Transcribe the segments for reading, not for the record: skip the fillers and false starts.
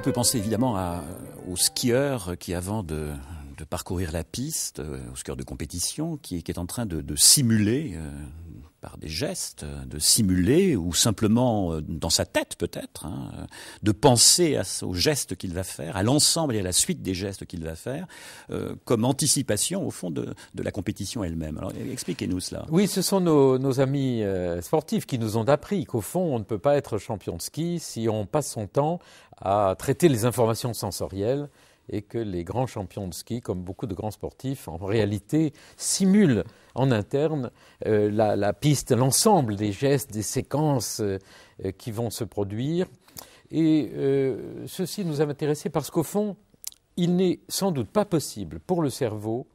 peut penser évidemment aux skieurs qui, avant de parcourir la piste, au skieur de compétition, qui est en train de simuler, par des gestes, de simuler, ou simplement dans sa tête peut-être, de penser aux gestes qu'il va faire, à l'ensemble et à la suite des gestes qu'il va faire, comme anticipation au fond de la compétition elle-même. Alors expliquez-nous cela. Oui, ce sont nos amis sportifs qui nous ont appris qu'au fond, on ne peut pas être champion de ski si on passe son temps à traiter les informations sensorielles, et que les grands champions de ski, comme beaucoup de grands sportifs, en réalité simulent en interne la piste, l'ensemble des gestes, des séquences qui vont se produire. Et ceci nous a intéressés parce qu'au fond, il n'est sans doute pas possible pour le cerveau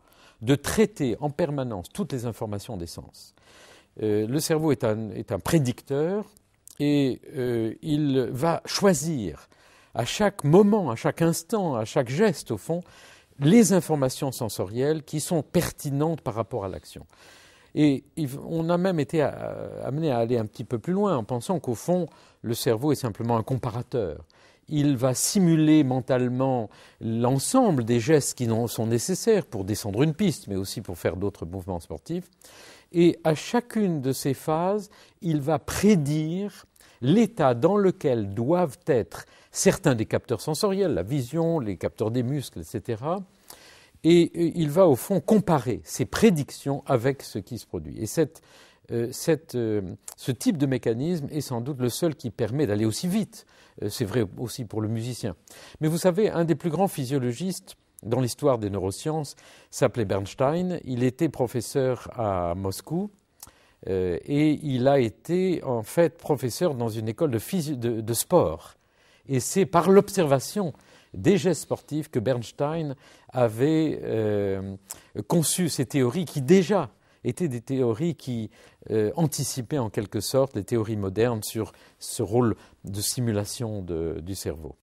de traiter en permanence toutes les informations des sens. Le cerveau est un prédicteur et il va choisir à chaque moment, à chaque instant, à chaque geste, au fond, les informations sensorielles qui sont pertinentes par rapport à l'action. Et on a même été amené à aller un petit peu plus loin en pensant qu'au fond, le cerveau est simplement un comparateur. Il va simuler mentalement l'ensemble des gestes qui sont nécessaires pour descendre une piste, mais aussi pour faire d'autres mouvements sportifs. Et à chacune de ces phases, il va prédire l'état dans lequel doivent être certains des capteurs sensoriels, la vision, les capteurs des muscles, etc. Et il va au fond comparer ces prédictions avec ce qui se produit. Et ce type de mécanisme est sans doute le seul qui permet d'aller aussi vite. C'est vrai aussi pour le musicien. Mais vous savez, un des plus grands physiologistes dans l'histoire des neurosciences s'appelait Bernstein. Il était professeur à Moscou. Et il a été en fait professeur dans une école de sport. Et c'est par l'observation des gestes sportifs que Bernstein avait conçu ces théories qui déjà étaient des théories qui anticipaient en quelque sorte les théories modernes sur ce rôle de simulation du cerveau.